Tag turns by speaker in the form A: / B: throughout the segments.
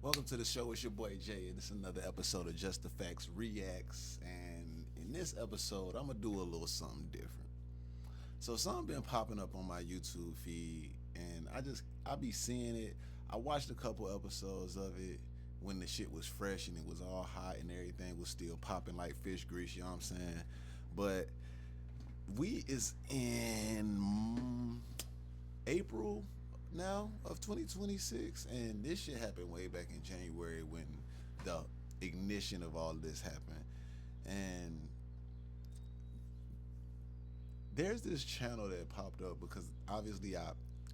A: Welcome to the show. It's your boy Jay, and this is another episode of Just the Facts Reacts. And in this episode, I'm gonna do a little something different. So something been popping up on my YouTube feed, and I be seeing it. I watched a couple episodes of it when the shit was fresh and it was all hot and everything was still popping like fish grease. You know what I'm saying? But we is in April now of 2026, and this shit happened way back in January when the ignition of all this happened. And there's this channel that popped up because obviously I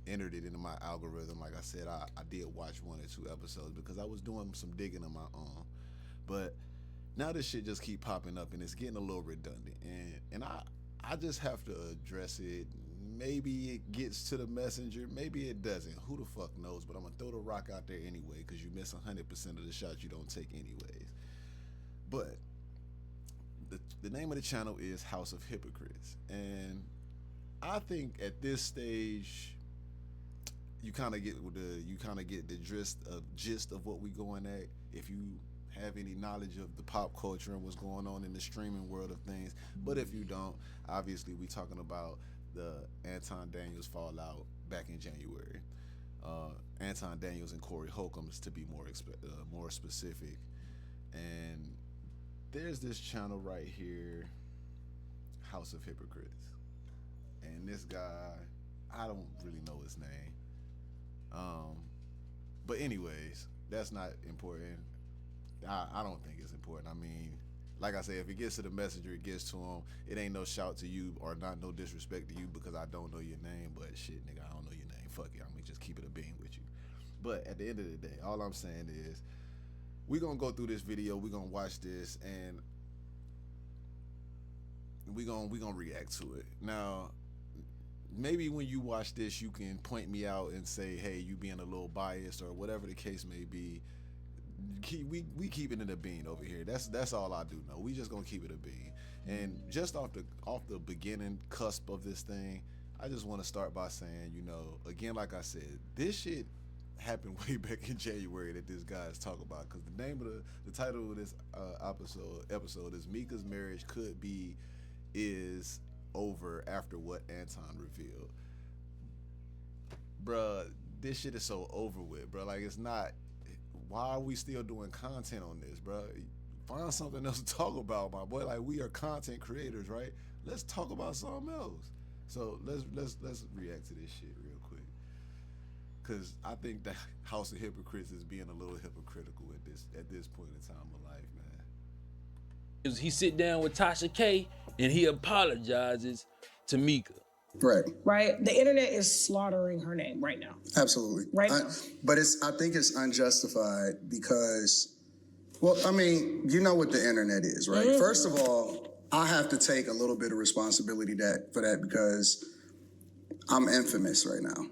A: entered it into my algorithm. Like I said, I did watch one or two episodes because I was doing some digging on my own. But now this shit just keep popping up and it's getting a little redundant, and I just have to address it. Maybe it gets to the messenger, maybe it doesn't. Who the fuck knows? But I'm gonna throw the rock out there anyway, because you miss 100% of the shots you don't take anyways. But the name of the channel is House of Hypocrites, and I think at this stage you kind of get the gist of what we going at. If you have any knowledge of the pop culture and what's going on in the streaming world of things, but if you don't, obviously we talking about the Anton Daniels fallout back in January. Anton Daniels and Corey Holcombs, to be more specific. And there's this channel right here, House of Hypocrites, and this guy, I don't really know his name. But anyways, that's not important. I don't think it's important. I mean, like I say, if it gets to the messenger, it gets to him. It ain't no shout to you or not no disrespect to you because I don't know your name. But shit, nigga, I don't know your name. Fuck it. I'm gonna just keep it a bean with you. But at the end of the day, all I'm saying is we gonna go through this video. We gonna watch this and we gonna react to it. Now, maybe when you watch this, you can point me out and say, hey, you being a little biased or whatever the case may be. We keep it in a bean over here. That's all I do know. We just gonna keep it a bean. And just off the beginning cusp of this thing, I just want to start by saying, again, like I said, this shit happened way back in January that this guy is talking about. Because the name of the title of this episode is Mika's marriage is over after what Anton revealed. Bruh, this shit is so over with, bruh. Like, it's not. Why are we still doing content on this, bro? Find something else to talk about, my boy. Like, we are content creators, right? Let's talk about something else. So let's react to this shit real quick, cause I think that House of Hypocrites is being a little hypocritical at this point in time of life, man.
B: He sit down with Tasha K and he apologizes to Mika.
C: Right. The internet is slaughtering her name right now.
D: Absolutely.
C: Right.
D: But I think it's unjustified because, well, I mean, you know what the internet is, right? Mm-hmm. First of all, I have to take a little bit of responsibility for that because I'm infamous right now.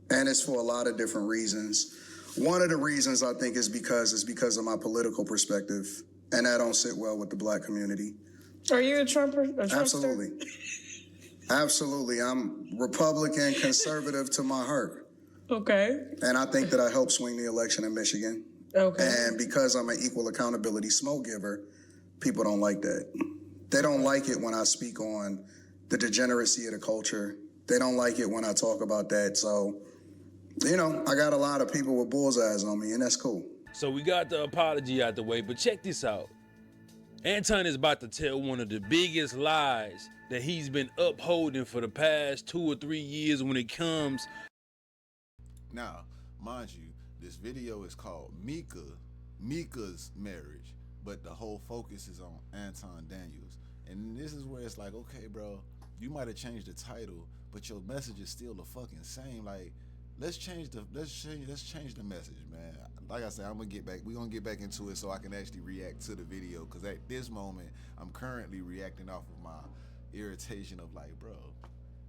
D: And it's for a lot of different reasons. One of the reasons I think is because of my political perspective, and that don't sit well with the black community.
C: Are you a Trumper?
D: Absolutely. Absolutely. I'm Republican, conservative to my heart.
C: Okay.
D: And I think that I helped swing the election in Michigan.
C: Okay.
D: And because I'm an equal accountability smoke giver, people don't like that. They don't like it when I speak on the degeneracy of the culture. They don't like it when I talk about that. So, I got a lot of people with bullseyes on me, and that's cool.
B: So we got the apology out the way, but check this out. Anton is about to tell one of the biggest lies that he's been upholding for the past 2 or 3 years when it comes.
A: Now, mind you, this video is called Mika's marriage, but the whole focus is on Anton Daniels. And this is where it's like, okay, bro, you might have changed the title, but your message is still the fucking same. Like, let's change the message, man. Like I said, we're gonna get back into it so I can actually react to the video, because at this moment I'm currently reacting off of my irritation of like, bro,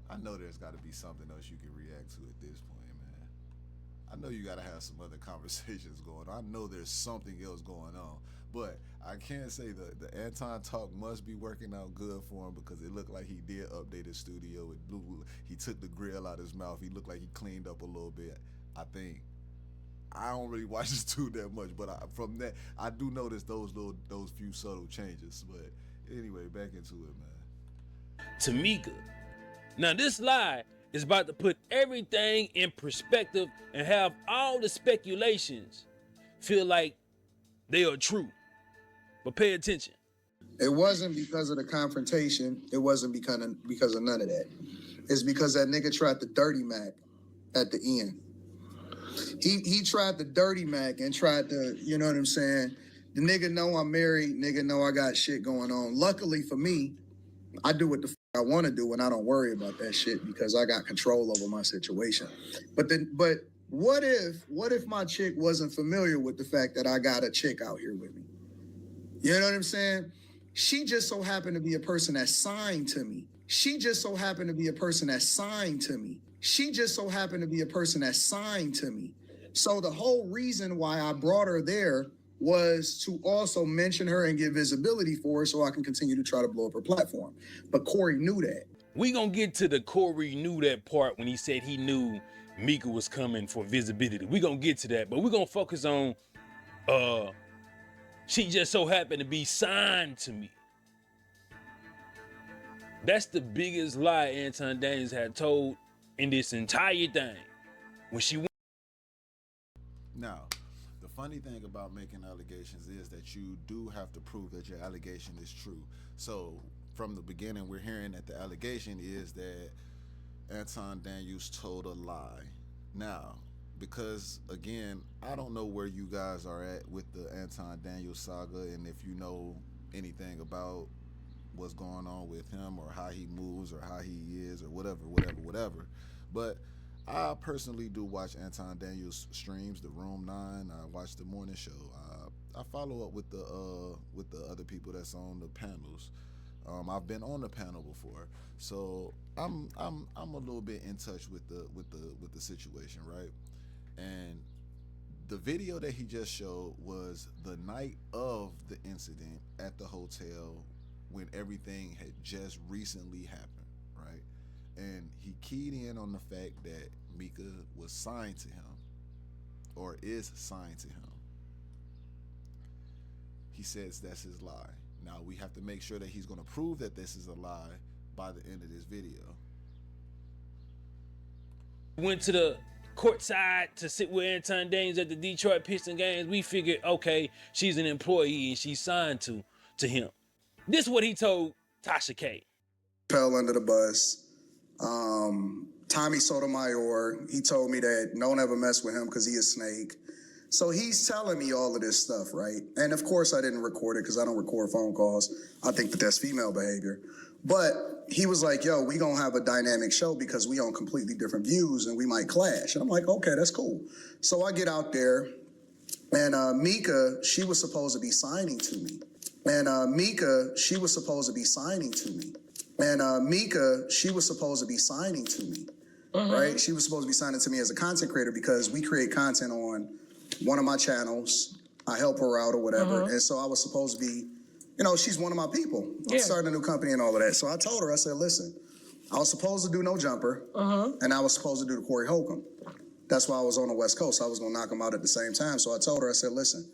A: I know there's got to be something else you can react to at this point, man. I know you got to have some other conversations going on. I know there's something else going on, but I can't say the Anton talk must be working out good for him, because it looked like he did update his studio. He took the grill out of his mouth. He looked like he cleaned up a little bit, I think. I don't really watch this too that much, but from that I do notice those few subtle changes. But anyway, back into it, man.
B: Tamika. Now this lie is about to put everything in perspective and have all the speculations feel like they are true. But pay attention.
D: It wasn't because of the confrontation. It wasn't because of none of that. It's because that nigga tried the dirty Mac at the end. He tried the dirty Mac and tried to, you know what I'm saying? The nigga know I'm married. Nigga know I got shit going on. Luckily for me, I do what the I want to do and I don't worry about that shit because I got control over my situation. But what if my chick wasn't familiar with the fact that I got a chick out here with me? You know what I'm saying? She just so happened to be a person that signed to me. She just so happened to be a person that signed to me. She just so happened to be a person that signed to me. So the whole reason why I brought her there was to also mention her and get visibility for her so I can continue to try to blow up her platform. But Corey knew that.
B: We gonna get to the Corey knew that part when he said he knew Mika was coming for visibility. We gonna get to that, but we gonna focus on she just so happened to be signed to me. That's the biggest lie Anton Daniels had told in this entire thing. When she went.
A: Now, the funny thing about making allegations is that you do have to prove that your allegation is true. So from the beginning, we're hearing that the allegation is that Anton Daniels told a lie. Now, because again, I don't know where you guys are at with the Anton Daniels saga, and if you know anything about what's going on with him or how he moves or how he is or whatever. But I personally do watch Anton Daniels streams, the Room 9. I watch the morning show. I follow up with the other people that's on the panels. I've been on the panel before, so I'm a little bit in touch with the situation, right? And the video that he just showed was the night of the incident at the hotel when everything had just recently happened, right? And he keyed in on the fact that Mika was signed to him or is signed to him. He says that's his lie. Now we have to make sure that he's going to prove that this is a lie by the end of this video.
B: Went to the courtside to sit with Anton Daniels at the Detroit Pistons games. We figured, okay, she's an employee and she's signed to him. This is what he told Tasha K.
D: Fell under the bus. Tommy Sotomayor, he told me that don't ever mess with him because he a snake. So he's telling me all of this stuff, right? And of course I didn't record it because I don't record phone calls. I think that that's female behavior. But he was like, yo, we gonna have a dynamic show because we on completely different views and we might clash. And I'm like, okay, that's cool. So I get out there and Mika, she was supposed to be signing to me. And Mika, she was supposed to be signing to me. And Mika, she was supposed to be signing to me, right? She was supposed to be signing to me as a content creator because we create content on one of my channels. I help her out or whatever. And so I was supposed to be, you know, she's one of my people. I'm starting a new company and all of that. So I told her, I said, listen, I was supposed to do No Jumper and I was supposed to do the Corey Holcomb. That's why I was on the West Coast. I was gonna knock them out at the same time. So I told her, I said, listen,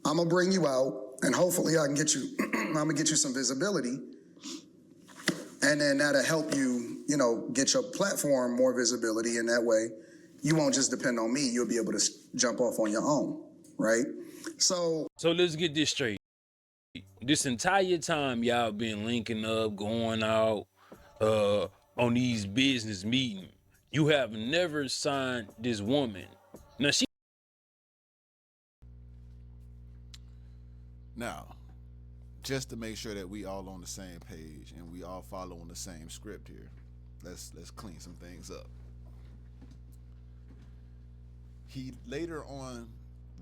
D: I'm gonna bring you out and hopefully I can get you, I'm gonna get you some visibility. And then that'll help you, you know, get your platform more visibility. And that way you won't just depend on me. You'll be able to jump off on your own, right? So
B: let's get this straight. This entire time y'all been linking up, going out on these business meetings, you have never signed this woman.
A: Now, just to make sure that we all on the same page and we all following the same script here, let's clean some things up. He later on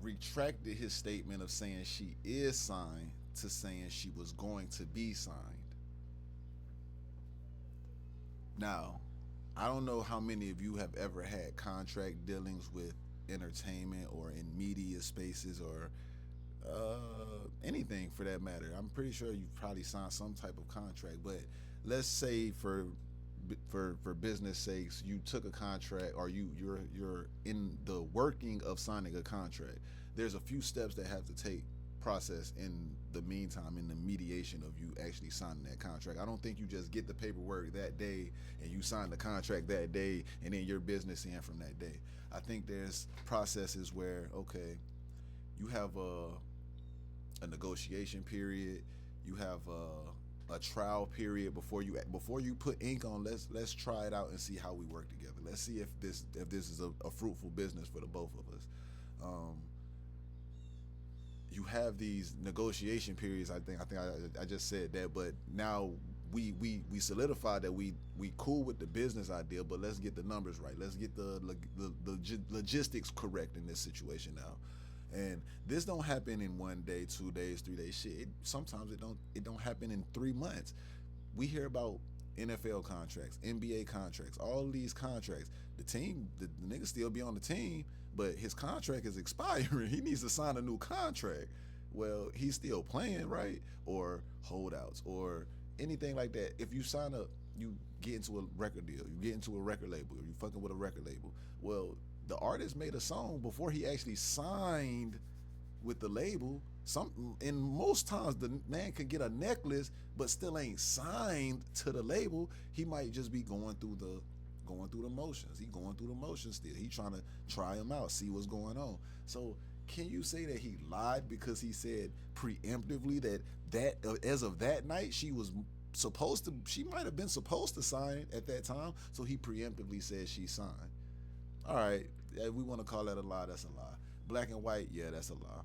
A: retracted his statement of saying she is signed to saying she was going to be signed. Now, I don't know how many of you have ever had contract dealings with entertainment or in media spaces or anything for that matter. I'm pretty sure you've probably signed some type of contract, but let's say for for business sakes, you took a contract, or you're in the working of signing a contract. There's a few steps that have to take process in the meantime, in the mediation of you actually signing that contract. I don't think you just get the paperwork that day and you sign the contract that day and then your business in from that day. I think there's processes where, okay, you have a negotiation period, you have a trial period before you put ink on. Let's try it out and see how we work together. Let's see if this is a fruitful business for the both of us. You have these negotiation periods. I think I just said that, but now we solidified that we cool with the business idea, but let's get the numbers right. Let's get the logistics correct in this situation now. And this don't happen in 1 day, 2 days, 3 days. Shit, sometimes it don't happen in 3 months. We hear about NFL contracts, NBA contracts, all these contracts. The nigga still be on the team, but his contract is expiring. He needs to sign a new contract. Well, he's still playing, right? Or holdouts or anything like that. If you sign up, you get into a record deal, you get into a record label, you fucking with a record label. Well, the artist made a song before he actually signed with the label. And most times the man could get a necklace but still ain't signed to the label. He might just be going through the motions. He going through the motions still. He trying to try him out, see what's going on. So can you say that he lied because he said preemptively that as of that night she might have been supposed to sign at that time, so he preemptively said she signed? All right, if we want to call that a lie, that's a lie. Black and white, yeah, that's a lie.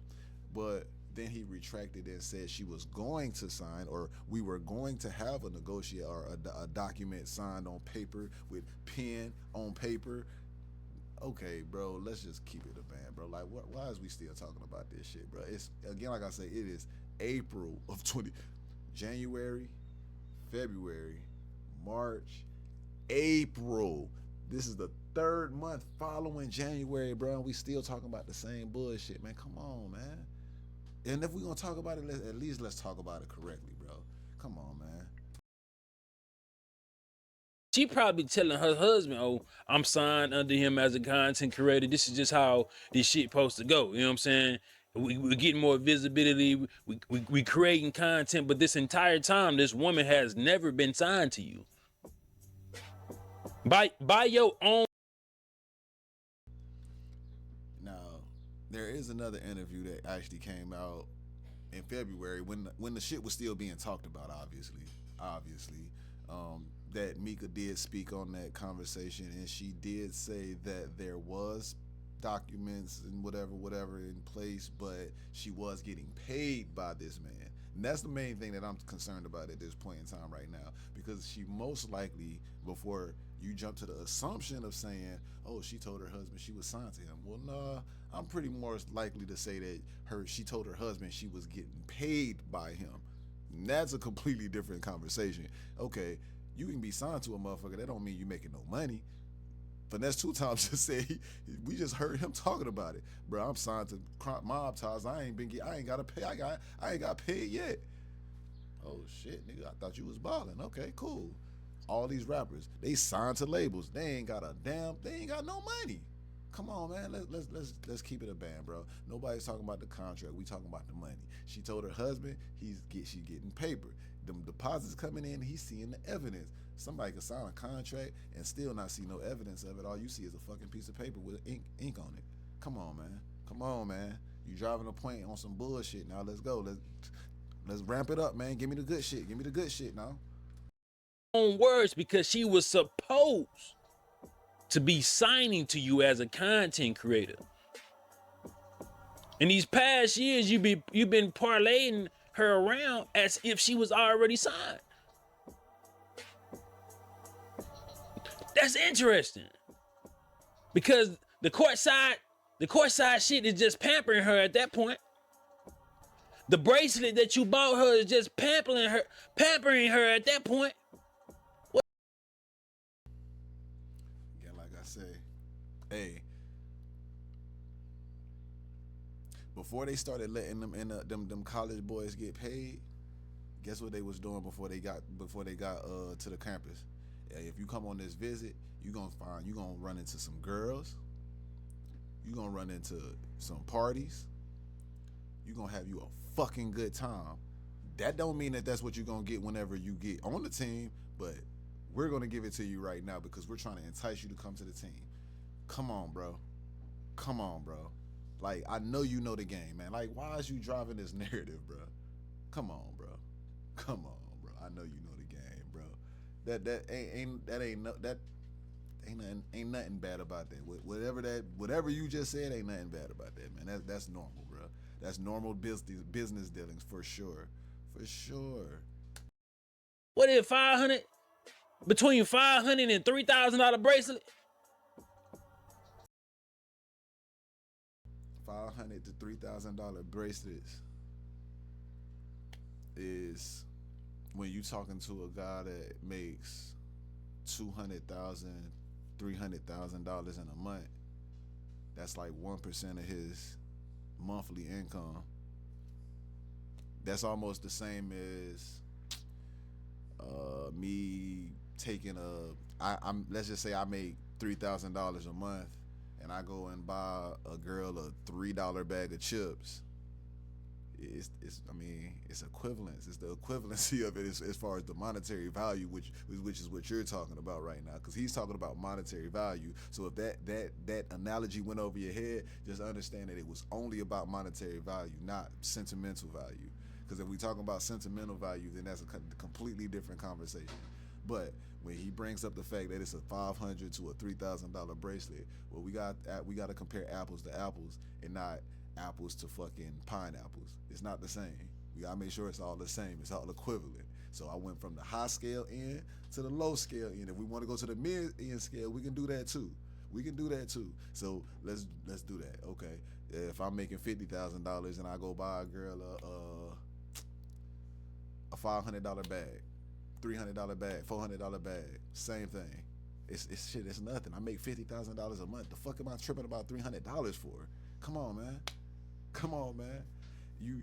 A: But then he retracted and said she was going to sign, or we were going to have a negotiate or a document signed on paper with pen on paper. Okay, bro, let's just keep it a band, bro. Like, why is we still talking about this shit, bro? It's, again, like I say, it is April of January, February, March, April. This is the 3rd month following January, bro, and we still talking about the same bullshit, man. Come on, man. And if we're gonna talk about it, at least let's talk about it correctly, bro. Come on, man.
B: She probably telling her husband, "Oh, I'm signed under him as a content creator. This is just how this shit supposed to go." You know what I'm saying? We're getting more visibility. We creating content, but this entire time, this woman has never been signed to you. By your own.
A: Now, there is another interview that actually came out in February when the shit was still being talked about. Obviously, that Mika did speak on that conversation, and she did say that there was documents and whatever in place, but she was getting paid by this man. And that's the main thing that I'm concerned about at this point in time right now, because she most likely, before you jump to the assumption of saying, oh, she told her husband she was signed to him. Well, nah, I'm pretty more likely to say that she told her husband she was getting paid by him. And that's a completely different conversation. Okay, you can be signed to a motherfucker, that don't mean you making no money. Finesse Two Times just said we just heard him talking about it. Bro, I'm signed to mob ties. I ain't got to pay. I ain't got paid yet. Oh shit, nigga, I thought you was balling. Okay, cool. All these rappers, they signed to labels. They ain't got no money. Come on, man. Let's keep it a band, bro. Nobody's talking about the contract. We talking about the money. She told her husband she getting paper. Them deposits coming in, he's seeing the evidence. Somebody can sign a contract and still not see no evidence of it. All you see is a fucking piece of paper with ink on it. Come on, man. You driving a point on some bullshit. Now let's go. Let's ramp it up, man. Give me the good shit now.
B: Own words, because she was supposed to be signing to you as a content creator. In these past years, you've been parlaying her around as if she was already signed. That's interesting, because the courtside shit is just pampering her at that point. The bracelet that you bought her is just pampering her at that point.
A: Again, like I say, hey, before they started letting them college boys get paid, guess what they was doing before they got to the campus? If you come on this visit, you gonna run into some girls. You gonna run into some parties. You gonna have you a fucking good time. That don't mean that that's what you're gonna get whenever you get on the team, but we're gonna give it to you right now because we're trying to entice you to come to the team. Come on, bro. Come on, bro. Like, I know you know the game, man. Like, why is you driving this narrative, bro? Come on, bro. Come on, bro. I know you know the game, bro. Ain't nothing bad about that. Whatever you just said, ain't nothing bad about that, man. That's normal, bro. That's normal business dealings for sure. For sure.
B: What if between $500 and $3,000 bracelet?
A: $500 to $3,000 bracelets is when you talking to a guy that makes $200,000, $300,000 in a month. That's like 1% of his monthly income. That's almost the same as me taking let's just say I make $3,000 a month and I go and buy a girl a $3 bag of chips. It's equivalence. It's the equivalency of it as far as the monetary value, which is what you're talking about right now, because he's talking about monetary value. So if that analogy went over your head, just understand that it was only about monetary value, not sentimental value. Because if we talk about sentimental value, then that's a completely different conversation. But when he brings up the fact that it's a $500 to a $3,000 bracelet, well, we got to compare apples to apples and not apples to fucking pineapples. It's not the same. We gotta make sure it's all the same. It's all equivalent. So I went from the high scale end to the low scale end. If we want to go to the mid end scale, we can do that too. So let's do that. Okay. If I'm making $50,000 and I go buy a girl a $500 bag, $300 bag, $400 bag, same thing. It's shit. It's nothing. I make $50,000 a month. The fuck am I tripping about $300 for? Come on, man. You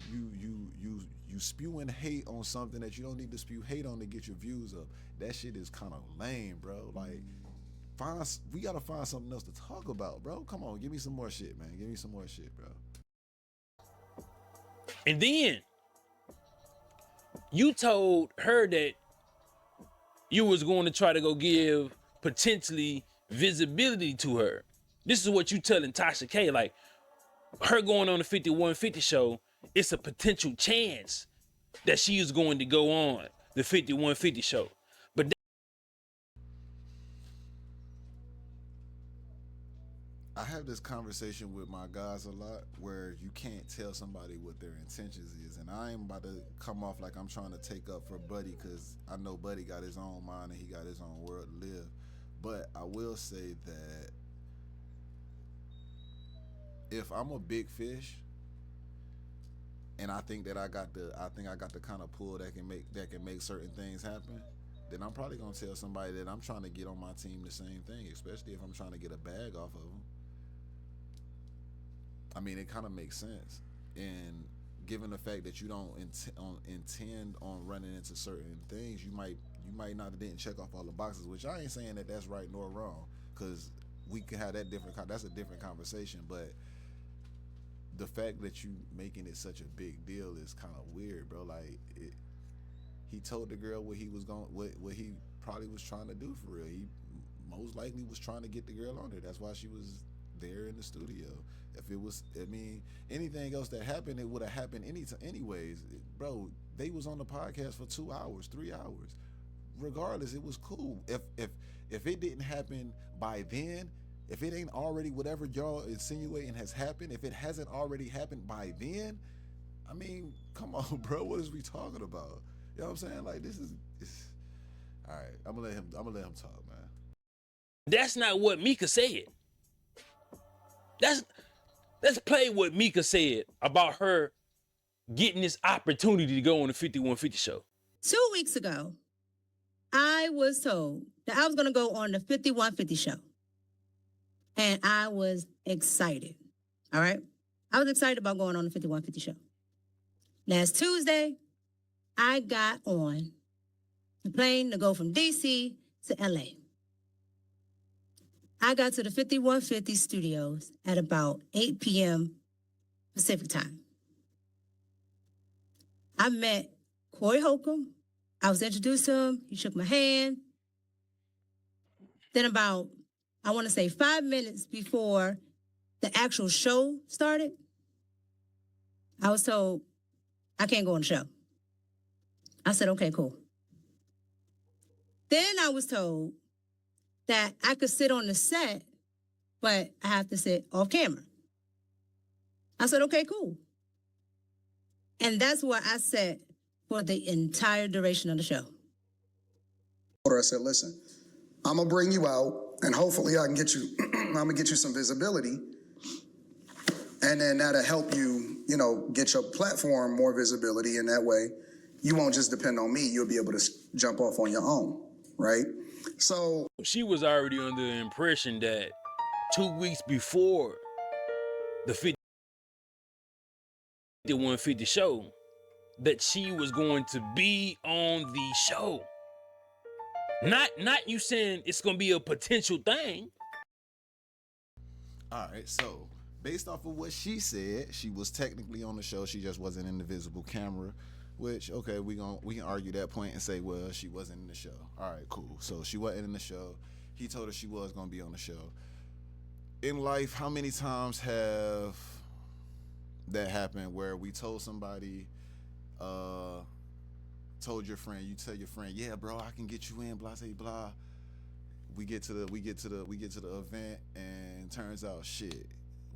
A: spewing hate on something that you don't need to spew hate on to get your views up. That shit is kind of lame, bro. Like, we gotta find something else to talk about, bro. Come on, give me some more shit, man. Give me some more shit, bro.
B: And then you told her that you was going to try to go give potentially visibility to her. This is what you telling Tasha K, like, her going on the 5150 show, it's a potential chance that she is going to go on the 5150 show. But
A: I have this conversation with my guys a lot where you can't tell somebody what their intentions is, and I ain't about to come off like I'm trying to take up for Buddy, because I know Buddy got his own mind and he got his own world to live. But I will say that if I'm a big fish and I think I got the kind of pull that can make certain things happen, then I'm probably gonna tell somebody that I'm trying to get on my team the same thing, especially if I'm trying to get a bag off of them. I mean, it kind of makes sense. And given the fact that you don't intend on running into certain things, you might not didn't check off all the boxes, which I ain't saying that that's right nor wrong, because we can have that's a different conversation. But the fact that you making it such a big deal is kind of weird, bro. Like, he told the girl what he probably was trying to do for real. He most likely was trying to get the girl on there. That's why she was there in the studio. If it was, anything else that happened, it would have happened anyways. Bro, they was on the podcast for 2 hours, 3 hours. Regardless, it was cool. If it didn't happen by then, if it ain't already whatever y'all insinuating has happened, if it hasn't already happened by then, I mean, come on, bro. What is we talking about? You know what I'm saying? Like, it's all right. I'm gonna let him talk, man.
B: that's not what Mika said. Let's play what Mika said about her getting this opportunity to go on the 5150 show.
E: 2 weeks ago, I was told that I was going to go on the 5150 show. And I was excited. All right? I was excited about going on the 5150 show. Last Tuesday, I got on the plane to go from D.C. to LA. I got to the 5150 studios at about 8 p.m. Pacific time. I met Corey Holcomb. I was introduced to him. He shook my hand. Then about, I want to say 5 minutes before the actual show started, I was told, I can't go on the show. I said, okay, cool. Then I was told that I could sit on the set, but I have to sit off camera. I said, okay, cool. And that's where I sat for the entire duration of the show.
D: I said, listen, I'm gonna bring you out and hopefully I can get you, I'm gonna get you some visibility. And then that'll help you, get your platform more visibility. And that way you won't just depend on me. You'll be able to jump off on your own, right? So
B: She was already under the impression that 2 weeks before the 5150 show, that she was going to be on the show. Not you saying it's gonna be a potential thing.
A: All right, so based off of what she said, she was technically on the show. She just wasn't in the visible camera. Which, okay, we can argue that point and say, well, she wasn't in the show. All right, cool. So she wasn't in the show. He told her she was gonna be on the show. In life, how many times have that happened where we told somebody, told your friend, you tell your friend, yeah, bro, I can get you in, blah, say, blah. We get to the event, and turns out, shit,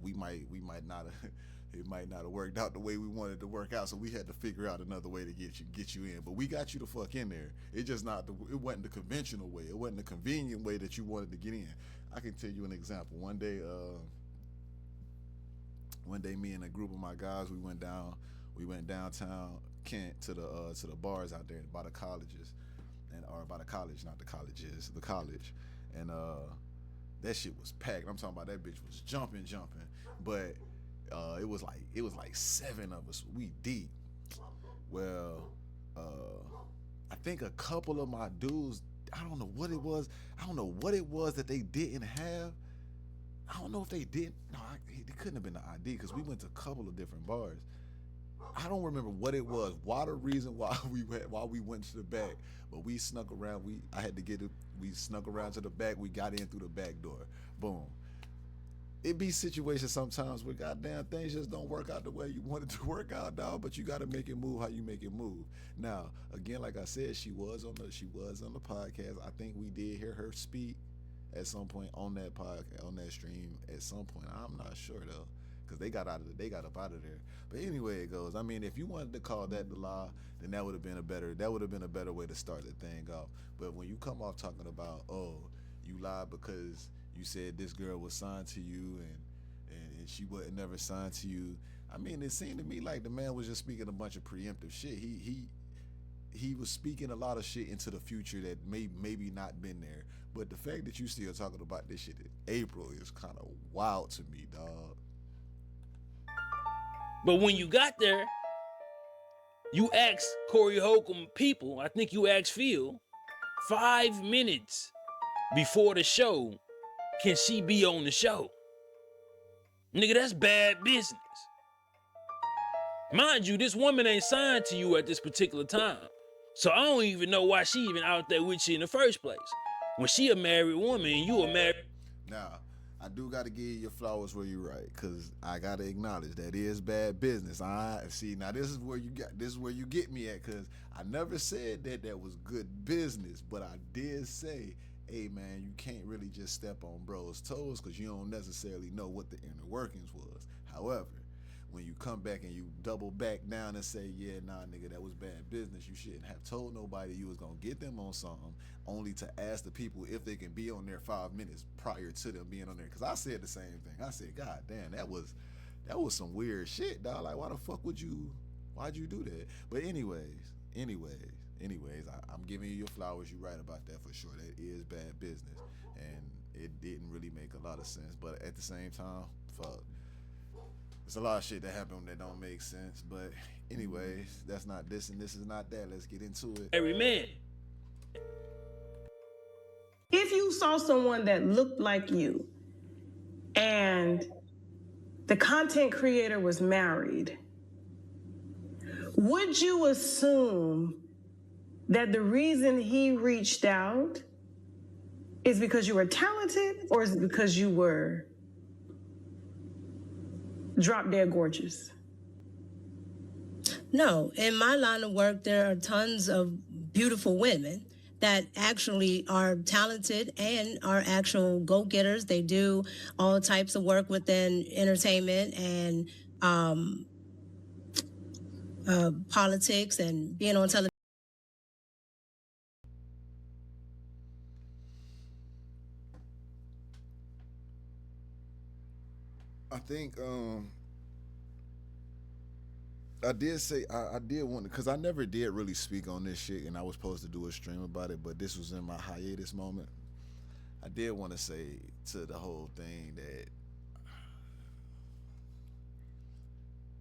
A: we might not have. It might not have worked out the way we wanted to work out, so we had to figure out another way to get you in. But we got you the fuck in there. It wasn't the conventional way. It wasn't the convenient way that you wanted to get in. I can tell you an example. One day, me and a group of my guys, we went downtown Kent to the bars out there by the colleges, or by the college, not the colleges, the college, and that shit was packed. I'm talking about that bitch was jumping, but. It was like 7 of us. We deep. Well, I think a couple of my dudes, I don't know what it was that they didn't have. I don't know if they did. No, it couldn't have been the ID because we went to a couple of different bars. I don't remember what it was. Why the reason why we went to the back, but we snuck around. We snuck around to the back. We got in through the back door. Boom. It be situations sometimes where goddamn things just don't work out the way you want it to work out, dog. But you got to make it move how you make it move. Now, again, like I said, she was on the podcast. I think we did hear her speak at some point on that podcast, on that stream at some point. I'm not sure though, because they got up out of there. But anyway, it goes. I mean, if you wanted to call that the lie, then that would have been a better way to start the thing off. But when you come off talking about, oh, you lied because you said this girl was signed to you and she wasn't never signed to you. I mean, it seemed to me like the man was just speaking a bunch of preemptive shit. He was speaking a lot of shit into the future that maybe not been there. But the fact that you still talking about this shit in April is kind of wild to me, dog.
B: But when you got there, you asked Corey Holcomb people, I think you asked Phil, 5 minutes before the show, can she be on the show? Nigga, that's bad business. Mind you, this woman ain't signed to you at this particular time. So I don't even know why she even out there with you in the first place. When she a married woman and you a married...
A: Now, I do got to give you your flowers where you right, because I got to acknowledge that is bad business. See, now this is where you get me at, because I never said that was good business, but I did say, hey man, you can't really just step on bro's toes because you don't necessarily know what the inner workings was. However, when you come back and you double back down and say, yeah, nah, nigga, that was bad business, you shouldn't have told nobody you was gonna get them on something, only to ask the people if they can be on there 5 minutes prior to them being on there. Because I said the same thing. I said, God damn, that was some weird shit, dog. Like, why'd you do that? But anyways, I'm giving you your flowers. You're right about that for sure. That is bad business, and it didn't really make a lot of sense. But at the same time, fuck, there's a lot of shit that happened that don't make sense. But anyways, that's not this and this is not that. Let's get into it.
B: Every man.
C: If you saw someone that looked like you and the content creator was married, would you assume that the reason he reached out is because you were talented, or is it because you were drop dead gorgeous?
E: No, in my line of work, there are tons of beautiful women that actually are talented and are actual go-getters. They do all types of work within entertainment and politics and being on television.
A: I think I did say I did want to, because I never did really speak on this shit, and I was supposed to do a stream about it, but this was in my hiatus moment. I did want to say to the whole thing that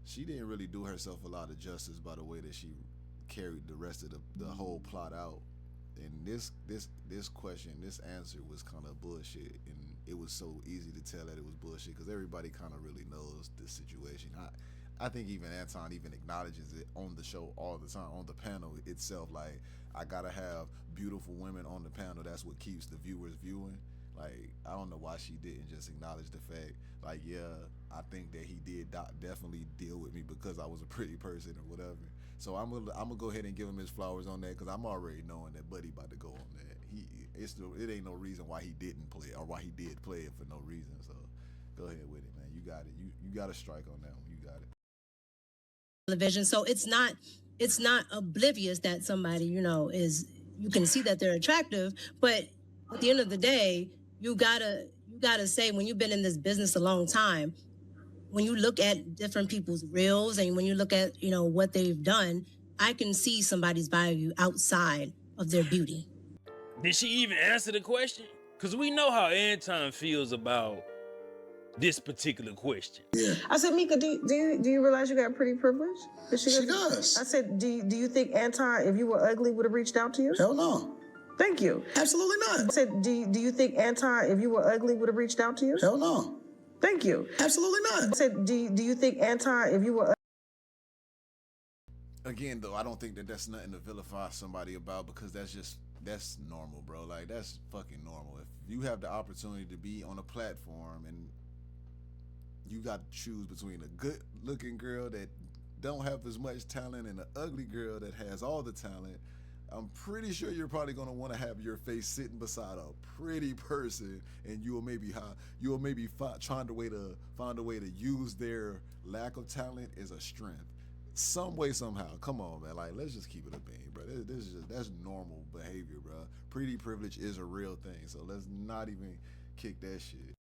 A: she didn't really do herself a lot of justice by the way that she carried the rest of the whole plot out. And this question, this answer was kind of bullshit, and it was so easy to tell that it was bullshit because everybody kind of really knows the situation. I think even Anton even acknowledges it on the show all the time, on the panel itself. Like, I gotta have beautiful women on the panel. That's what keeps the viewers viewing. Like, I don't know why she didn't just acknowledge the fact. Like, yeah, I think that he did definitely deal with me because I was a pretty person or whatever. So I'm gonna go ahead and give him his flowers on that because I'm already knowing that Buddy about to go on that. It ain't no reason why he didn't play or why he did play it for no reason. So go ahead with it, man. You got it. You got a strike on that one. You got it.
E: Television, so it's not oblivious that somebody, is, you can see that they're attractive, but at the end of the day, you gotta say, when you've been in this business a long time, when you look at different people's reels and when you look at, what they've done, I can see somebody's value outside of their beauty.
B: Did she even answer the question? Because we know how Anton feels about this particular question.
D: Yeah.
C: I said, Mika, do you realize you got pretty privilege?
D: She does.
C: I said, do you think Anton, if you were ugly, would have reached out to you?
D: Hell no.
C: Thank you.
D: Absolutely not.
C: I said, do you think Anton, if you were ugly, would have reached out to you?
D: Hell no.
C: Thank you.
D: Absolutely not.
C: I said, do you think Anton, if you were
A: Again, though, I don't think that that's nothing to vilify somebody about because that's normal, bro. Like, that's fucking normal. If you have the opportunity to be on a platform and you got to choose between a good-looking girl that don't have as much talent and an ugly girl that has all the talent, I'm pretty sure you're probably gonna want to have your face sitting beside a pretty person, and you'll maybe find a way to use their lack of talent as a strength, some way, somehow. Come on, man. Like, let's just keep it a bean, bro. That's normal behavior, bro. Pretty privilege is a real thing, so let's not even kick that shit.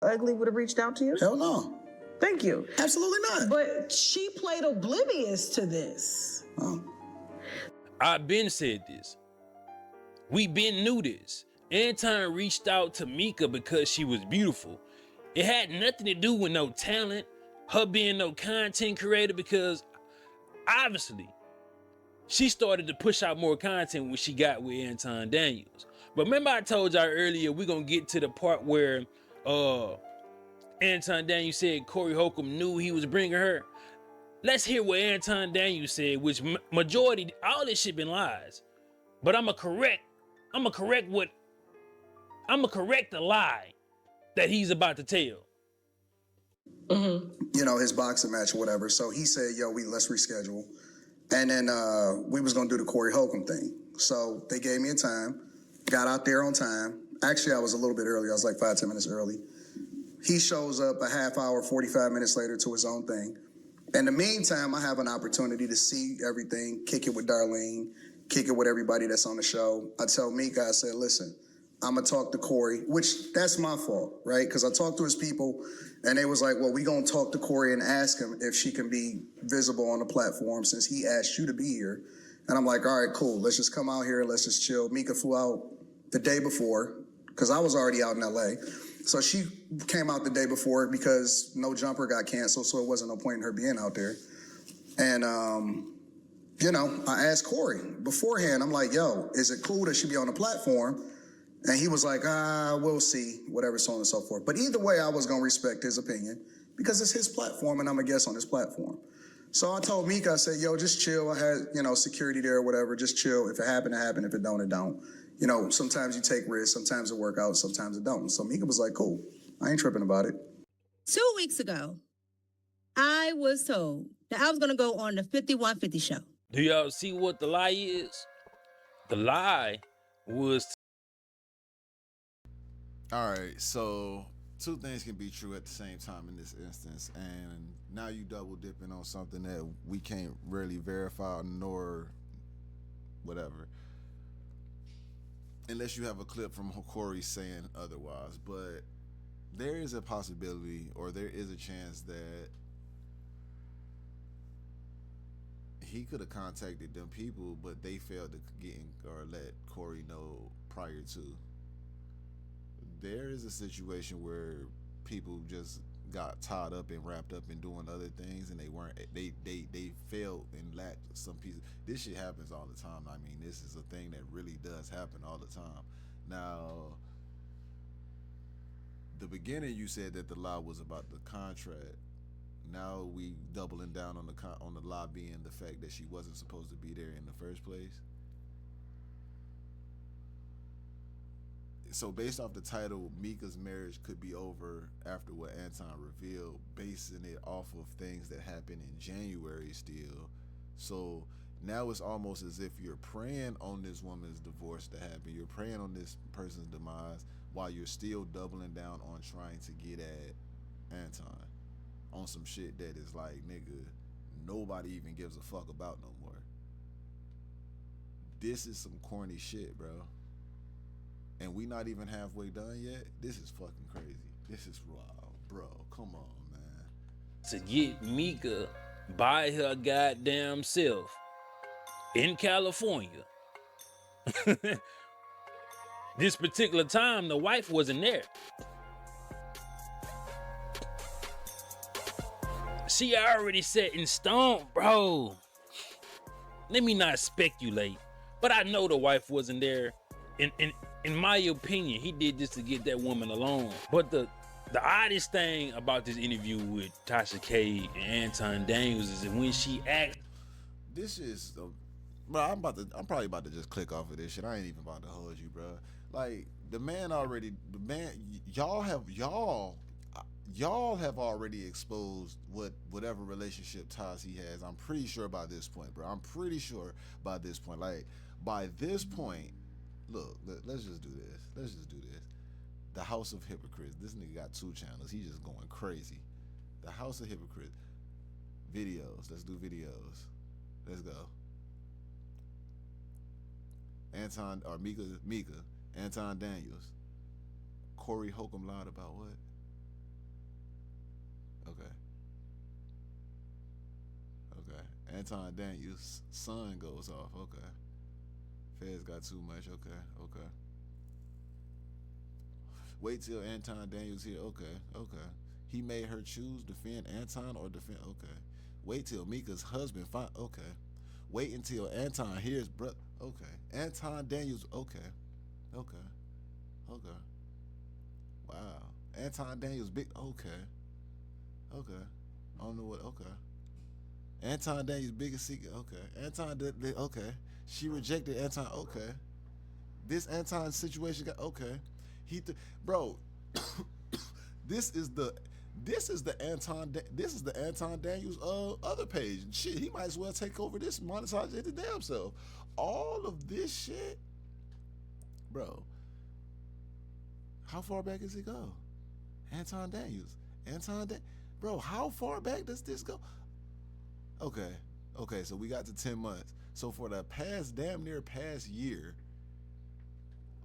C: ugly would have reached out to you?
D: Hell no.
C: Thank you.
D: Absolutely not.
C: But she played oblivious to this.
D: Oh.
B: I've been said this. We been knew this. Anton reached out to Mika because she was beautiful. It had nothing to do with no talent, her being no content creator, because obviously she started to push out more content when she got with Anton Daniels. But remember I told y'all earlier, we're going to get to the part where Anton Daniels said Corey Holcomb knew he was bringing her. Let's hear what Anton Daniels said, which majority, all this shit been lies. But I'ma correct the lie that he's about to tell.
D: Mm-hmm. His boxing match or whatever. So he said, let's reschedule. And then we was going to do the Corey Holcomb thing. So they gave me a time, got out there on time. Actually, I was a little bit early. I was like 5-10 minutes early. He shows up a half hour, 45 minutes later to his own thing. In the meantime, I have an opportunity to see everything, kick it with Darlene, kick it with everybody that's on the show. I tell Mika, I said, listen, I'm going to talk to Corey, which that's my fault, right? Because I talked to his people, and they was like, well, we going to talk to Corey and ask him if she can be visible on the platform since he asked you to be here. And I'm like, all right, cool. Let's just come out here and let's just chill. Mika flew out the day before because I was already out in L.A., so she came out the day before because No Jumper got canceled, so it wasn't no point in her being out there. And, I asked Corey beforehand, I'm like, is it cool that she be on the platform? And he was like, we'll see, whatever, so on and so forth. But either way, I was going to respect his opinion because it's his platform and I'm a guest on his platform. So I told Mika, I said, yo, just chill. I had, security there or whatever. Just chill. If it happened, it happened. If it don't, it don't. Sometimes you take risks. Sometimes it work out. Sometimes it don't. So Mika was like, cool. I ain't tripping about it.
E: 2 weeks ago, I was told that I was going to go on the 5150 show.
B: Do y'all see what the lie is? The lie was...
A: All right, so two things can be true at the same time in this instance, and now you double dipping on something that we can't really verify nor whatever, unless you have a clip from Corey saying otherwise. But there is a possibility, or there is a chance that he could have contacted them people, but they failed to get in, or let Corey know prior to. There is a situation where people just got tied up and wrapped up in doing other things, and they failed and lacked some pieces. This shit happens all the time. I mean, this is a thing that really does happen all the time. Now, the beginning you said that the lie was about the contract. Now we doubling down on the lie being the fact that she wasn't supposed to be there in the first place. So based off the title, Mika's marriage could be over after what Anton revealed, basing it off of things that happened in January still. So now it's almost as if you're preying on this woman's divorce to happen. You're preying on this person's demise while you're still doubling down on trying to get at Anton on some shit that is like, nigga, nobody even gives a fuck about no more. This is some corny shit, bro. And we not even halfway done yet. This is fucking crazy. This is wild, bro. Come on, man.
B: To get Mika by her goddamn self in California. This particular time, the wife wasn't there. She already set in stone, bro. Let me not speculate, but I know the wife wasn't there. In my opinion, he did this to get that woman alone. But the oddest thing about this interview with Tasha K and Anton Daniels is that when she asked,
A: this is, bro. I'm probably about to just click off of this shit. I ain't even about to hold you, bro. Like y'all have already exposed whatever relationship ties he has. I'm pretty sure by this point, bro. I'm pretty sure by this point. Like by this point. Look, let's just do this. The House of Hypocrites. This nigga got 2 channels. He's just going crazy. The House of Hypocrites. Videos. Let's do videos. Let's go. Anton, or Mika. Anton Daniels. Corey Holcomb lied about what? Okay. Anton Daniels' son goes off. Okay. Feds got too much. Okay. Wait till Anton Daniels here. Okay. He made her choose defend Anton or defend. Okay. Wait till Mika's husband find. Okay. Wait until Anton hears brother. Okay. Anton Daniels. Okay. Wow. Anton Daniels big. Okay. I don't know what. Okay. Anton Daniels biggest secret. Okay. Anton did. Okay. She rejected Anton. Okay. This Anton situation got okay. Bro. This is the Anton Daniels other page. Shit, he might as well take over this, monetize it the damn self. All of this shit, bro. How far back does it go? Anton Daniels. Bro, how far back does this go? Okay, so we got to 10 months. So for the damn near past year,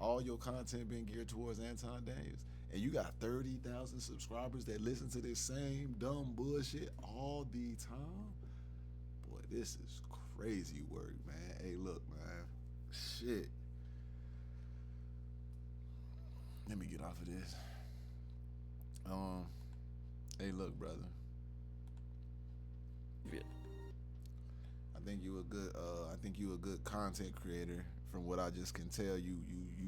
A: all your content been geared towards Anton Daniels. And you got 30,000 subscribers that listen to this same dumb bullshit all the time. Boy, this is crazy work, man. Hey, look, man. Shit. Let me get off of this. Hey, look, brother. I think you a good content creator From what I just can tell, you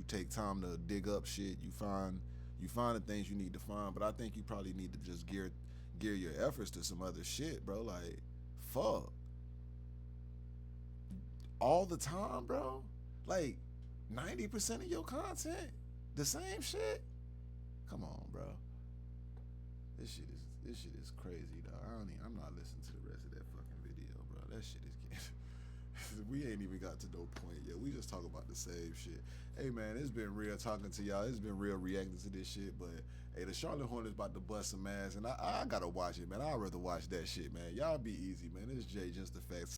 A: take time to dig up shit. You find the things you need to find. But I think you probably need to just gear your efforts to some other shit, bro. Like, fuck. All the time, bro. Like 90% of your content, the same shit. Come on, bro. This shit is crazy, dog. I'm not listening to the rest of that fucking video, bro. That shit is getting. We ain't even got to no point yet. We just talk about the same shit. Hey man, it's been real talking to y'all. It's been real reacting to this shit. But hey, the Charlotte Hornets about to bust some ass, and I gotta watch it, man. I'd rather watch that shit, man. Y'all be easy, man. It's Jay, just the facts.